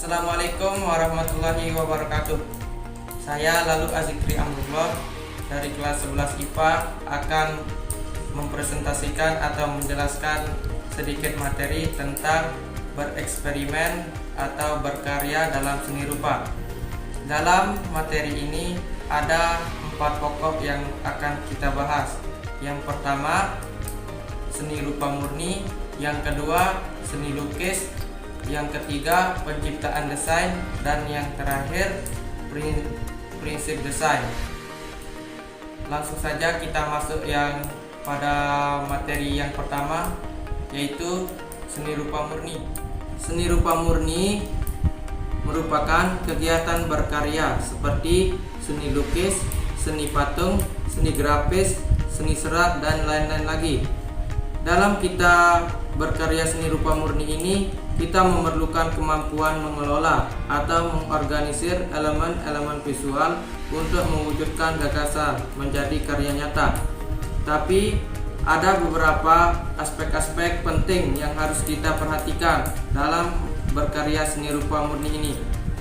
Assalamualaikum warahmatullahi wabarakatuh. Saya Lalu Azikri Amrullah dari kelas 11 IPA akan mempresentasikan atau menjelaskan sedikit materi tentang bereksperimen atau berkarya dalam seni rupa. Dalam materi ini ada 4 pokok yang akan kita bahas. Yang pertama, seni rupa murni. Yang kedua, seni lukis. Yang ketiga, penciptaan desain. Dan yang terakhir, prinsip desain. Langsung saja kita masuk yang pada materi yang pertama, yaitu seni rupa murni. Seni rupa murni merupakan kegiatan berkarya seperti seni lukis, seni patung, seni grafis, seni serat, dan lain-lain lagi. Dalam kita berkarya seni rupa murni ini, kita memerlukan kemampuan mengelola atau mengorganisir elemen-elemen visual untuk mewujudkan gagasan menjadi karya nyata. Tapi ada beberapa aspek-aspek penting yang harus kita perhatikan dalam berkarya seni rupa murni ini.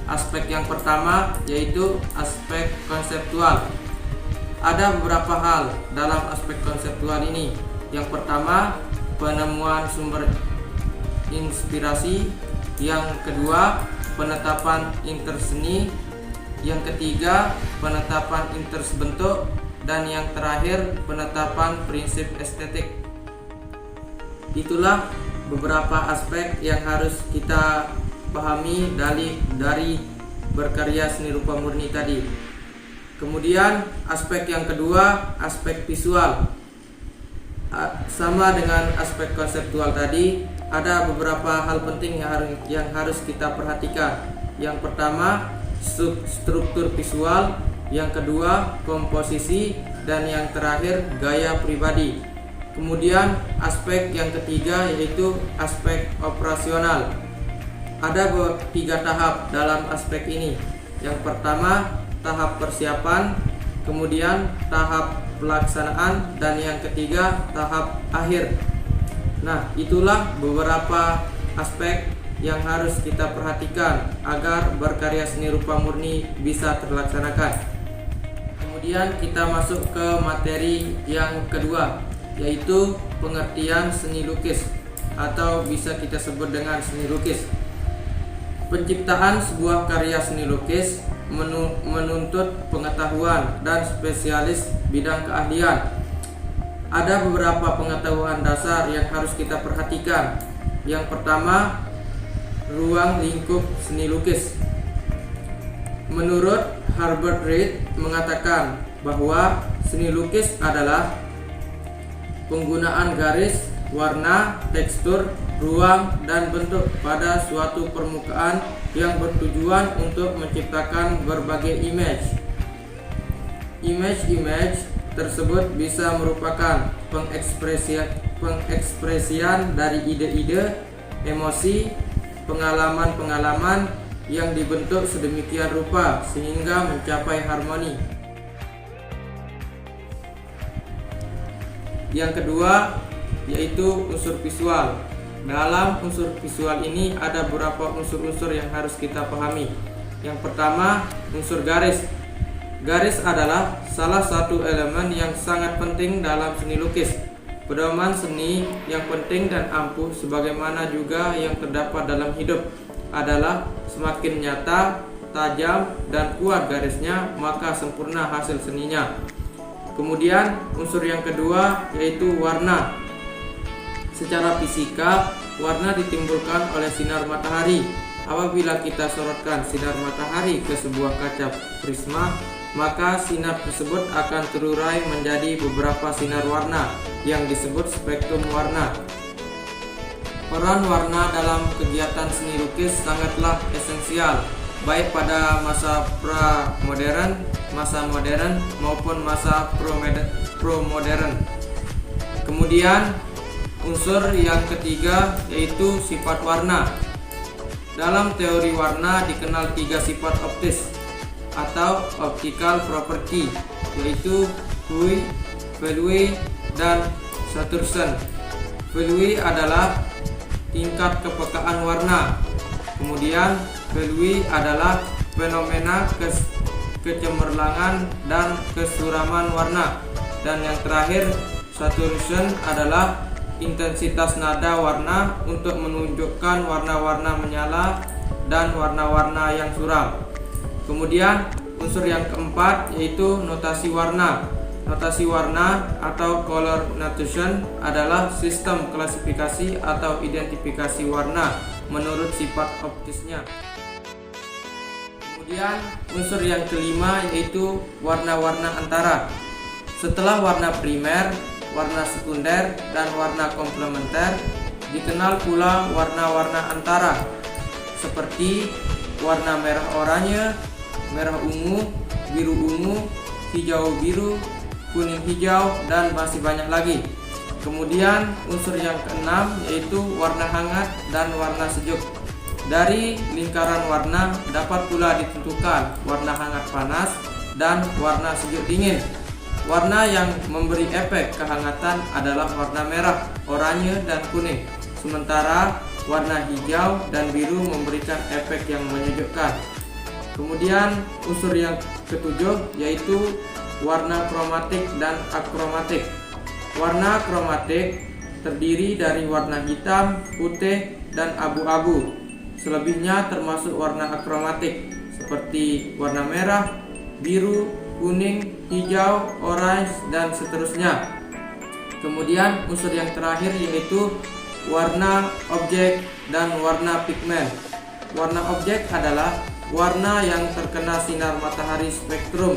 Aspek yang pertama yaitu aspek konseptual. Ada beberapa hal dalam aspek konseptual ini. Yang pertama, penemuan sumber inspirasi. Yang kedua, penetapan interseni. Yang ketiga, penetapan interbentuk. Dan yang terakhir, penetapan prinsip estetik. Itulah beberapa aspek yang harus kita pahami dari berkarya seni rupa murni tadi. Kemudian aspek yang kedua, aspek visual. Sama dengan aspek konseptual tadi, ada beberapa hal penting yang harus kita perhatikan. Yang pertama, struktur visual. Yang kedua, komposisi. Dan yang terakhir, gaya pribadi. Kemudian aspek yang ketiga yaitu aspek operasional. Ada 3 tahap dalam aspek ini. Yang pertama, tahap persiapan. Kemudian tahap pelaksanaan. Dan yang ketiga, tahap akhir. Nah, itulah beberapa aspek yang harus kita perhatikan agar berkarya seni rupa murni bisa terlaksanakan. Kemudian kita masuk ke materi yang kedua, yaitu pengertian seni lukis atau bisa kita sebut dengan seni lukis. Penciptaan sebuah karya seni lukis menuntut pengetahuan dan spesialis bidang keahlian. Ada beberapa pengetahuan dasar yang harus kita perhatikan. Yang pertama, ruang lingkup seni lukis. Menurut Herbert Reed mengatakan bahwa seni lukis adalah penggunaan garis, warna, tekstur, ruang, dan bentuk pada suatu permukaan yang bertujuan untuk menciptakan berbagai image. Image tersebut bisa merupakan pengekspresian dari ide-ide, emosi, pengalaman-pengalaman yang dibentuk sedemikian rupa sehingga mencapai harmoni. Yang kedua yaitu unsur visual. Dalam unsur visual ini ada beberapa unsur-unsur yang harus kita pahami. Yang pertama, unsur garis. Garis adalah salah satu elemen yang sangat penting dalam seni lukis. Pedoman seni yang penting dan ampuh sebagaimana juga yang terdapat dalam hidup adalah semakin nyata, tajam, dan kuat garisnya, maka sempurna hasil seninya. Kemudian unsur yang kedua yaitu warna. Secara fisika, warna ditimbulkan oleh sinar matahari. Apabila kita sorotkan sinar matahari ke sebuah kaca prisma, maka sinar tersebut akan terurai menjadi beberapa sinar warna yang disebut spektrum warna. Peran warna dalam kegiatan seni lukis sangatlah esensial, baik pada masa pra-modern, masa modern, maupun masa pro-modern. Kemudian unsur yang ketiga yaitu sifat warna. Dalam teori warna dikenal 3 sifat optis atau optical property, yaitu hue, value, dan saturation. Value adalah tingkat kepekaan warna. Kemudian kelui adalah fenomena kecemerlangan dan kesuraman warna. Dan yang terakhir, saturation adalah intensitas nada warna untuk menunjukkan warna-warna menyala dan warna-warna yang suram. Kemudian unsur yang keempat yaitu notasi warna. Notasi warna atau color notation adalah sistem klasifikasi atau identifikasi warna menurut sifat optisnya. Kemudian unsur yang kelima yaitu warna-warna antara. Setelah warna primer, warna sekunder, dan warna komplementer, dikenal pula warna-warna antara seperti warna merah oranye, merah ungu, biru ungu, hijau biru, kuning hijau, dan masih banyak lagi. Kemudian unsur yang keenam yaitu warna hangat dan warna sejuk. Dari lingkaran warna dapat pula ditentukan warna hangat panas dan warna sejuk dingin. Warna yang memberi efek kehangatan adalah warna merah, oranye, dan kuning. Sementara warna hijau dan biru memberikan efek yang menyejukkan. Kemudian unsur yang ketujuh yaitu warna kromatik dan akromatik. Warna kromatik terdiri dari warna hitam, putih, dan abu-abu. Selebihnya termasuk warna akromatik seperti warna merah, biru, kuning, hijau, orange, dan seterusnya. Kemudian unsur yang terakhir yaitu warna objek dan warna pigmen. Warna objek adalah warna yang terkena sinar matahari spektrum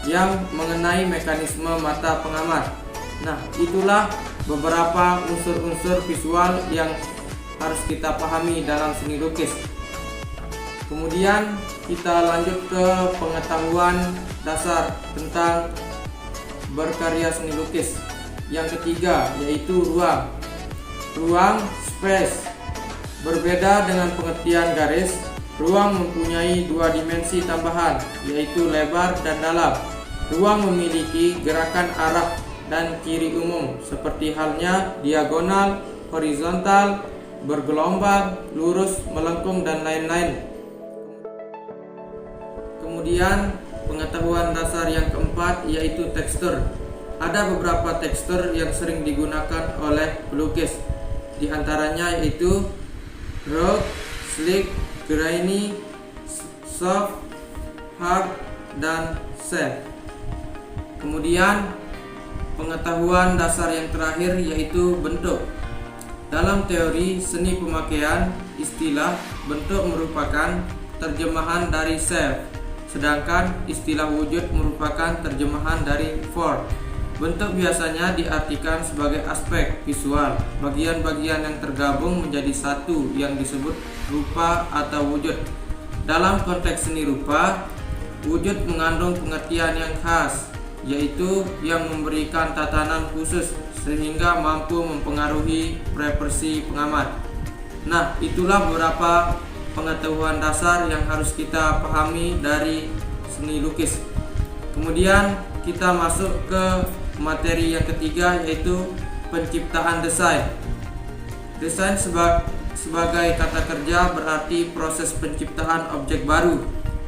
yang mengenai mekanisme mata pengamat. Nah, itulah beberapa unsur-unsur visual yang harus kita pahami dalam seni lukis. Kemudian kita lanjut ke pengetahuan dasar tentang berkarya seni lukis. Yang ketiga yaitu ruang. Ruang, space. Berbeda dengan pengertian garis, ruang mempunyai dua dimensi tambahan yaitu lebar dan dalam. Ruang memiliki gerakan arah dan ciri umum seperti halnya diagonal, horizontal, bergelombang, lurus, melengkung, dan lain-lain. Kemudian pengetahuan dasar yang keempat yaitu tekstur. Ada beberapa tekstur yang sering digunakan oleh pelukis. Di antaranya yaitu rough, slick, grainy, soft, hard, dan sand. Kemudian pengetahuan dasar yang terakhir yaitu bentuk. Dalam teori seni pemakaian, istilah bentuk merupakan terjemahan dari shape, sedangkan istilah wujud merupakan terjemahan dari form. Bentuk biasanya diartikan sebagai aspek visual, bagian-bagian yang tergabung menjadi satu yang disebut rupa atau wujud. Dalam konteks seni rupa, wujud mengandung pengertian yang khas, yaitu yang memberikan tatanan khusus sehingga mampu mempengaruhi preferensi pengamat. Nah, itulah beberapa pengetahuan dasar yang harus kita pahami dari seni lukis. Kemudian kita masuk ke materi yang ketiga yaitu penciptaan desain. Desain sebagai kata kerja berarti proses penciptaan objek baru.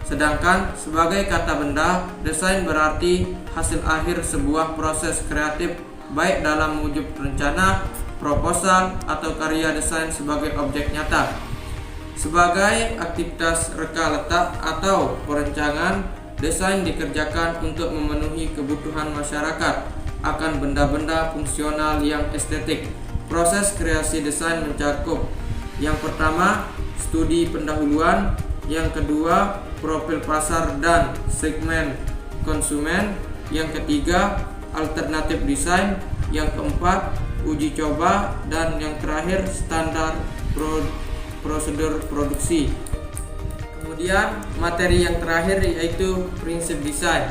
Sedangkan sebagai kata benda, desain berarti hasil akhir sebuah proses kreatif baik dalam wujud rencana, proposal, atau karya desain sebagai objek nyata. Sebagai aktivitas reka letak atau perencanaan, desain dikerjakan untuk memenuhi kebutuhan masyarakat akan benda-benda fungsional yang estetik. Proses kreasi desain mencakup yang pertama, studi pendahuluan, yang kedua, profil pasar dan segmen konsumen, yang ketiga, alternatif desain, yang keempat, uji coba, dan yang terakhir, standar prosedur produksi. Kemudian materi yang terakhir yaitu prinsip desain.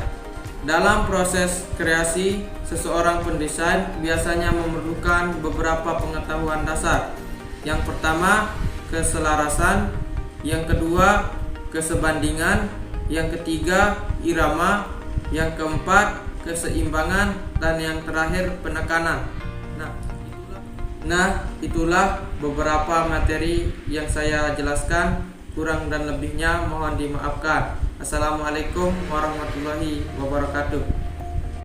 Dalam proses kreasi, seseorang pendesain biasanya memerlukan beberapa pengetahuan dasar. Yang pertama, keselarasan, yang kedua, kesebandingan, yang ketiga, irama, yang keempat, keseimbangan, dan yang terakhir, penekanan. Nah, itulah beberapa materi yang saya jelaskan. Kurang dan lebihnya mohon dimaafkan. Assalamualaikum warahmatullahi wabarakatuh.